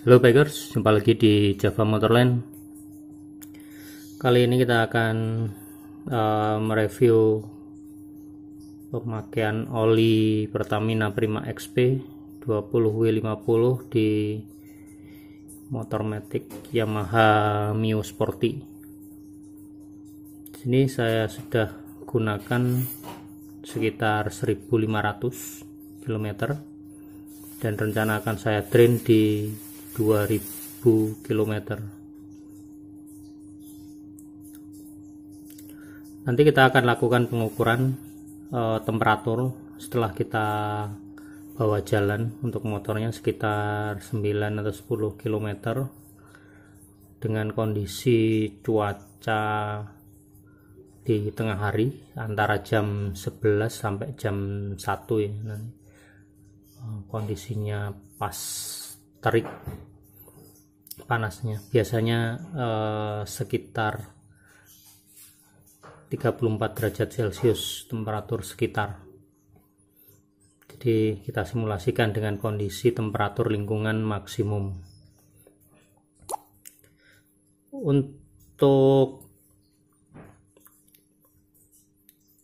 Halo bikers, jumpa lagi di Java Motorland. Kali ini kita akan mereview pemakaian oli Pertamina Prima XP 20W50 di motor matic Yamaha Mio Sporty. Sini saya sudah gunakan sekitar 1500 km dan rencana akan saya drain di 2000 km. Nanti kita akan lakukan pengukuran temperatur setelah kita bawa jalan untuk motornya sekitar 9 atau 10 km dengan kondisi cuaca di tengah hari antara jam 11 sampai jam 1 ya. Nanti kondisinya pas terik panasnya, biasanya sekitar 34 derajat Celcius temperatur sekitar. Jadi kita simulasikan dengan kondisi temperatur lingkungan maksimum. Untuk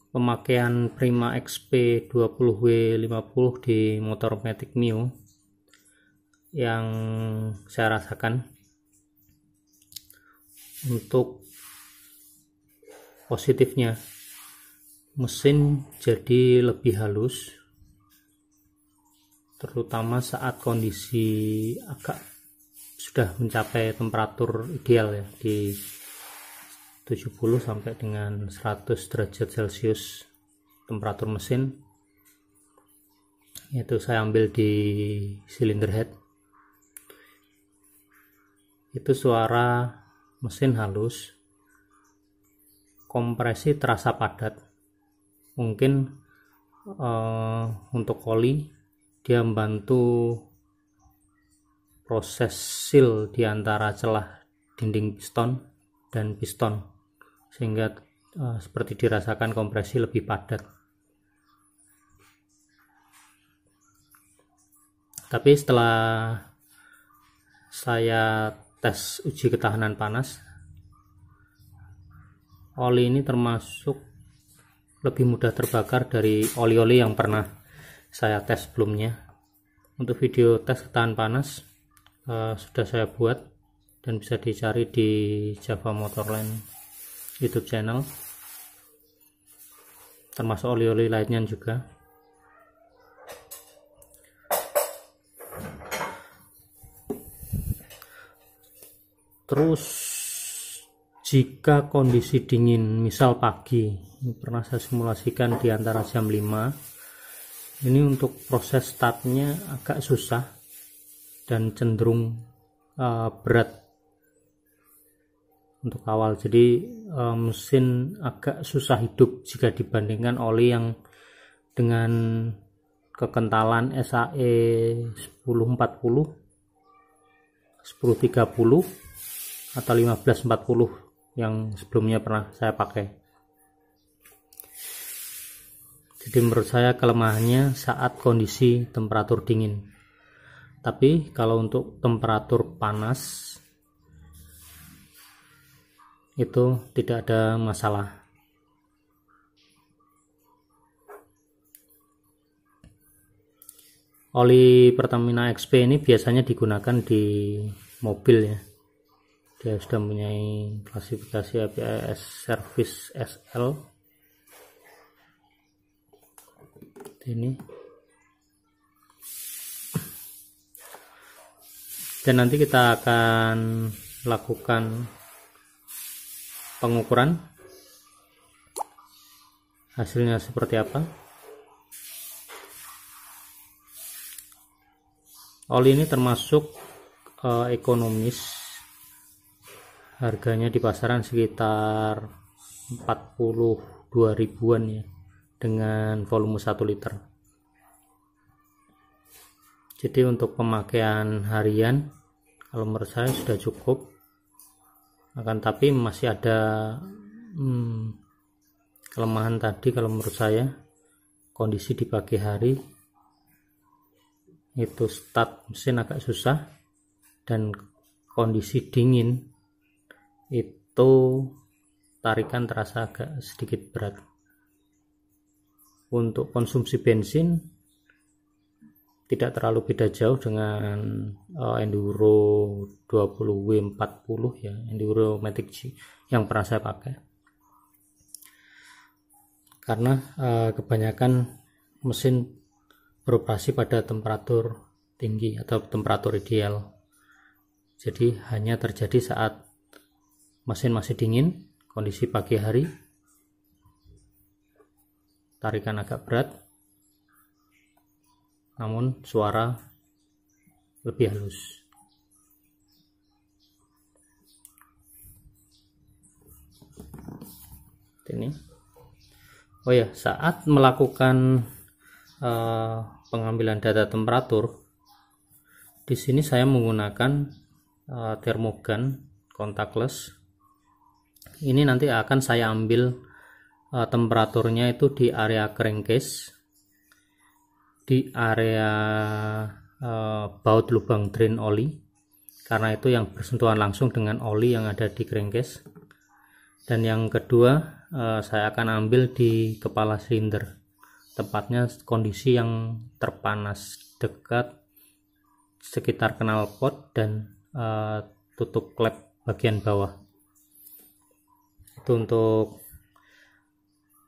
pemakaian Prima XP 20W50 di motor matic Mio yang saya rasakan, untuk positifnya mesin jadi lebih halus, terutama saat kondisi agak sudah mencapai temperatur ideal ya, di 70 sampai dengan 100 derajat Celcius temperatur mesin. Itu saya ambil di silinder head, itu suara mesin halus, kompresi terasa padat. Mungkin untuk oli dia membantu proses seal di antara celah dinding piston dan piston, sehingga seperti dirasakan kompresi lebih padat. Tapi setelah saya tes uji ketahanan panas, oli ini termasuk lebih mudah terbakar dari oli-oli yang pernah saya tes sebelumnya. Untuk video tes ketahanan panas sudah saya buat dan bisa dicari di Java Motorland YouTube channel, termasuk oli-oli lainnya juga. Terus jika kondisi dingin, misal pagi, ini pernah saya simulasikan di antara jam 5, ini untuk proses startnya agak susah dan cenderung berat untuk awal. Jadi mesin agak susah hidup jika dibandingkan oli yang dengan kekentalan SAE 1040, 1030 atau 1540 yang sebelumnya pernah saya pakai. Jadi menurut saya kelemahannya saat kondisi temperatur dingin. Tapi kalau untuk temperatur panas itu tidak ada masalah. Oli Pertamina XP ini biasanya digunakan di mobil ya. Dia sudah mempunyai klasifikasi APAS Service SL. Ini. Dan nanti kita akan lakukan pengukuran hasilnya seperti apa. Oli ini termasuk ekonomis. Harganya di pasaran sekitar 42 ribuan ya, dengan volume 1 liter. Jadi untuk pemakaian harian kalau menurut saya sudah cukup. Akan tapi masih ada kelemahan tadi kalau menurut saya, kondisi di pagi hari itu start mesin agak susah, dan kondisi dingin itu tarikan terasa agak sedikit berat. Untuk konsumsi bensin tidak terlalu beda jauh dengan Enduro 20W40 ya, Enduro Matic G yang pernah saya pakai, karena kebanyakan mesin beroperasi pada temperatur tinggi atau temperatur ideal. Jadi hanya terjadi saat mesin masih dingin, kondisi pagi hari, tarikan agak berat namun suara lebih halus. Ini oh ya, saat melakukan pengambilan data temperatur, di sini saya menggunakan termogan contactless. Ini nanti akan saya ambil temperaturnya itu di area crankcase, di area baut lubang drain oli, karena itu yang bersentuhan langsung dengan oli yang ada di crankcase. Dan yang kedua, saya akan ambil di kepala silinder, tepatnya kondisi yang terpanas dekat sekitar knalpot dan tutup klep bagian bawah. Itu untuk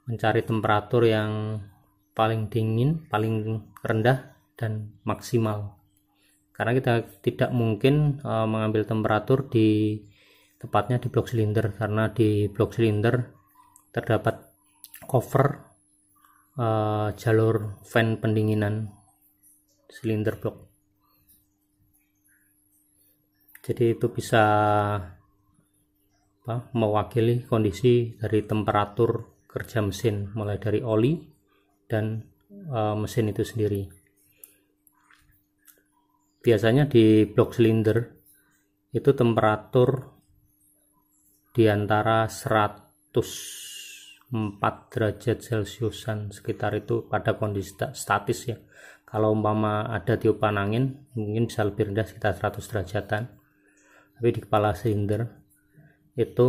mencari temperatur yang paling dingin, paling rendah dan maksimal, karena kita tidak mungkin mengambil temperatur di tepatnya di blok silinder, karena di blok silinder terdapat cover jalur fan pendinginan silinder blok. Jadi itu bisa mewakili kondisi dari temperatur kerja mesin, mulai dari oli dan mesin itu sendiri. Biasanya di blok silinder itu temperatur di antara 104 derajat Celciusan sekitar itu pada kondisi statis ya. Kalau umpama ada tiupan angin mungkin bisa lebih rendah, sekitar 100 derajatan. Tapi di kepala silinder itu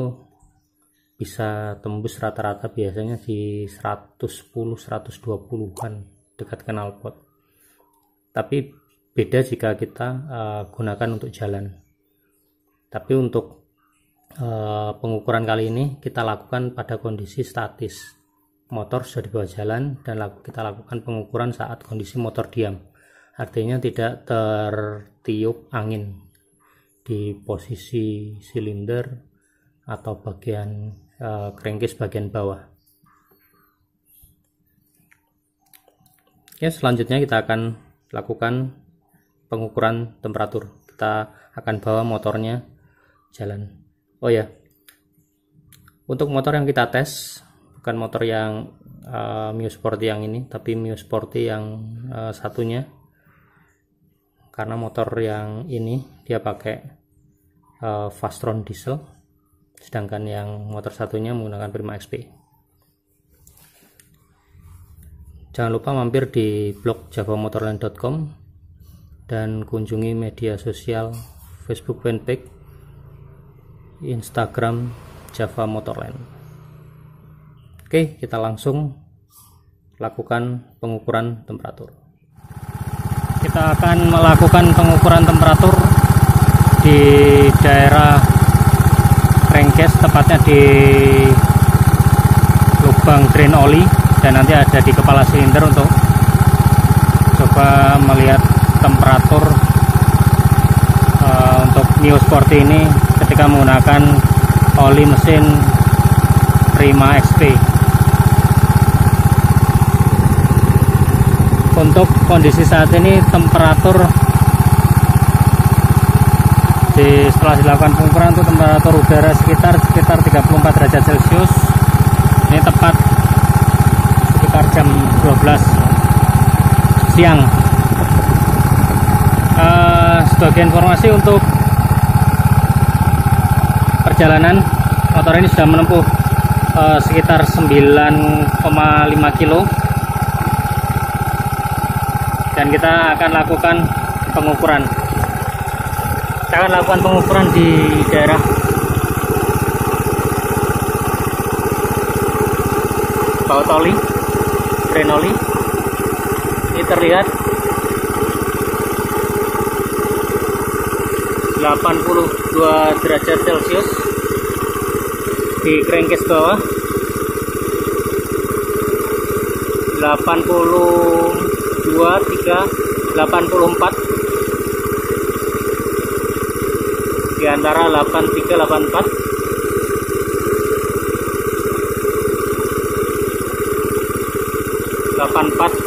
bisa tembus rata-rata biasanya di 110-120an dekat knalpot. Tapi beda jika kita gunakan untuk jalan. Tapi untuk pengukuran kali ini kita lakukan pada kondisi statis, motor sudah di bawah jalan, dan kita lakukan pengukuran saat kondisi motor diam, artinya tidak tertiup angin di posisi silinder atau bagian crankcase bagian bawah. Oke, selanjutnya kita akan lakukan pengukuran temperatur. Kita akan bawa motornya jalan. Oh ya, untuk motor yang kita tes bukan motor yang Mio Sporty yang ini, tapi Mio Sporty yang satunya, karena motor yang ini dia pakai Fastron diesel, sedangkan yang motor satunya menggunakan Prima XP. Jangan lupa mampir di blog javamotorland.com dan kunjungi media sosial Facebook fanpage, Instagram Java Motorland. Oke, kita langsung lakukan pengukuran temperatur. Kita akan melakukan pengukuran temperatur di daerah crankcase, tepatnya di lubang drain oli, dan nanti ada di kepala silinder untuk coba melihat temperatur untuk Mio Sporty ini ketika menggunakan oli mesin Prima XP. Untuk kondisi saat ini temperatur setelah dilakukan pengukuran untuk temperatur udara sekitar 34 derajat Celcius. Ini tepat sekitar jam 12 siang. Sebagai informasi untuk perjalanan, motor ini sudah menempuh sekitar 9,5 kilo, dan kita akan lakukan pengukuran. Kita akan lakukan pengukuran di daerah baut oli, drain oli. Ini terlihat 82 derajat Celcius di crankcase bawah, 82, 3, 84 di antara 83, 84.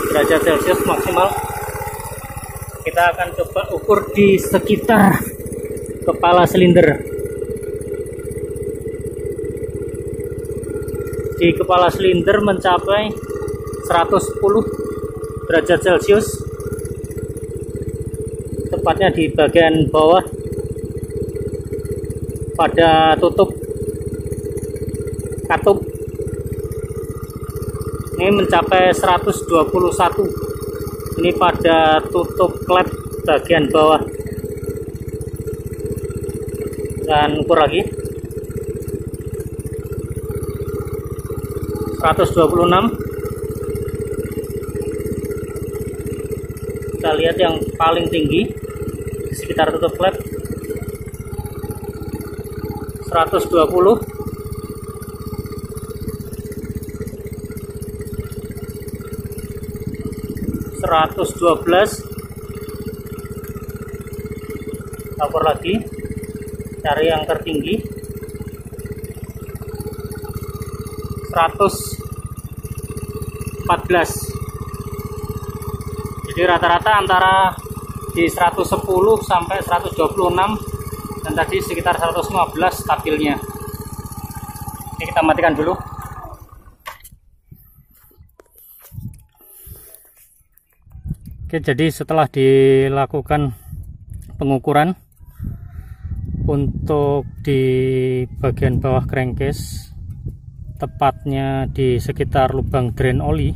Derajat Celcius maksimal. Kita akan coba ukur di sekitar kepala silinder. Di kepala silinder mencapai 110 derajat Celcius, tepatnya di bagian bawah pada tutup katup. Ini mencapai 121. Ini pada tutup klep bagian bawah. Dan ukur lagi 126. Kita lihat yang paling tinggi di sekitar tutup klep 120. 112. Ukur lagi, cari yang tertinggi 114. Jadi rata-rata antara di 110 sampai 126, dan tadi sekitar 115 stabilnya. Oke, kita matikan dulu. Oke, jadi setelah dilakukan pengukuran untuk di bagian bawah crankcase, tepatnya di sekitar lubang drain oli,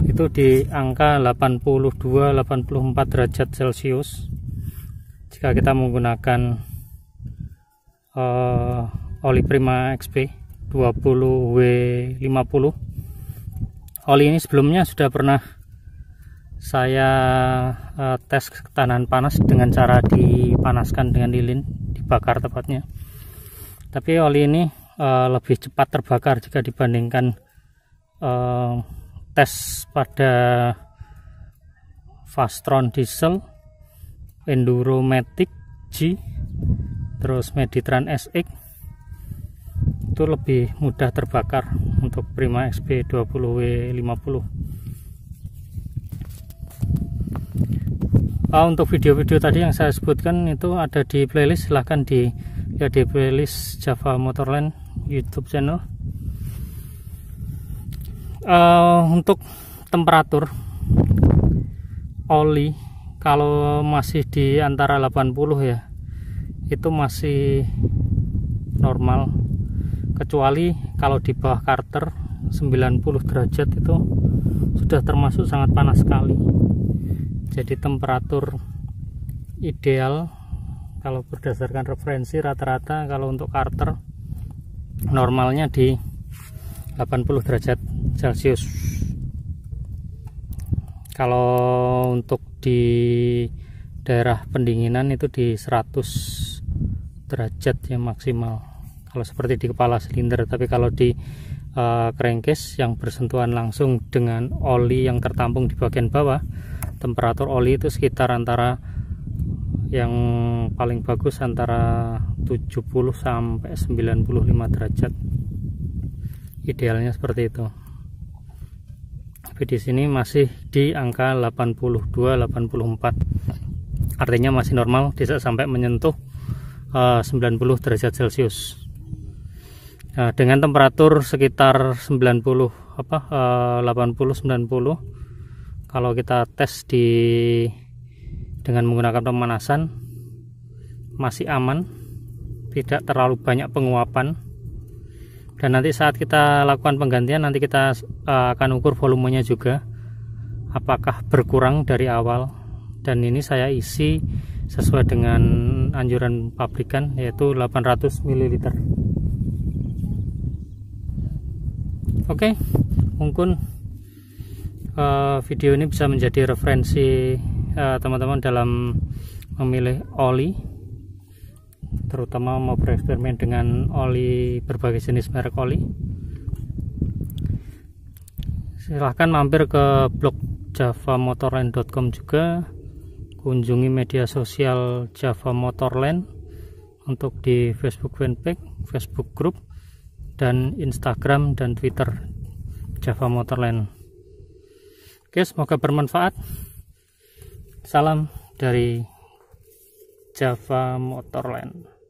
itu di angka 82-84 derajat Celcius. Jika kita menggunakan oli Prima XP 20W50, oli ini sebelumnya sudah pernah saya tes ketahanan panas dengan cara dipanaskan dengan lilin, dibakar tepatnya. Tapi oli ini lebih cepat terbakar jika dibandingkan tes pada Fastron Diesel, Enduro Matic G, terus Meditran SX. Itu lebih mudah terbakar untuk Prima XP 20W50. Untuk video-video tadi yang saya sebutkan itu ada di playlist, silahkan dilihat di playlist Java Motorland YouTube channel. Untuk temperatur oli kalau masih di antara 80 ya, itu masih normal, kecuali kalau di bawah Carter 90 derajat itu sudah termasuk sangat panas sekali. Jadi temperatur ideal kalau berdasarkan referensi rata-rata kalau untuk Carter normalnya di 80 derajat Celcius. Kalau untuk di daerah pendinginan itu di 100 derajat yang maksimal kalau seperti di kepala silinder. Tapi kalau di crankcase yang bersentuhan langsung dengan oli yang tertampung di bagian bawah, temperatur oli itu sekitar antara yang paling bagus antara 70 sampai 95 derajat. Idealnya seperti itu. Tapi di sini masih di angka 82-84. Artinya masih normal, tidak sampai menyentuh 90 derajat Celcius. Dengan temperatur sekitar 80-90, kalau kita tes dengan menggunakan pemanasan masih aman, tidak terlalu banyak penguapan. Dan nanti saat kita lakukan penggantian, nanti kita akan ukur volumenya juga, apakah berkurang dari awal. Dan ini saya isi sesuai dengan anjuran pabrikan, yaitu 800 ml. Oke, mungkin video ini bisa menjadi referensi teman-teman dalam memilih oli, terutama mau bereksperimen dengan oli, berbagai jenis merek oli. Silahkan mampir ke blog javamotorland.com juga, kunjungi media sosial Java Motorland untuk di Facebook fanpage, Facebook group, dan Instagram dan Twitter Java Motorland. Oke, semoga bermanfaat. Salam dari Java Motorland.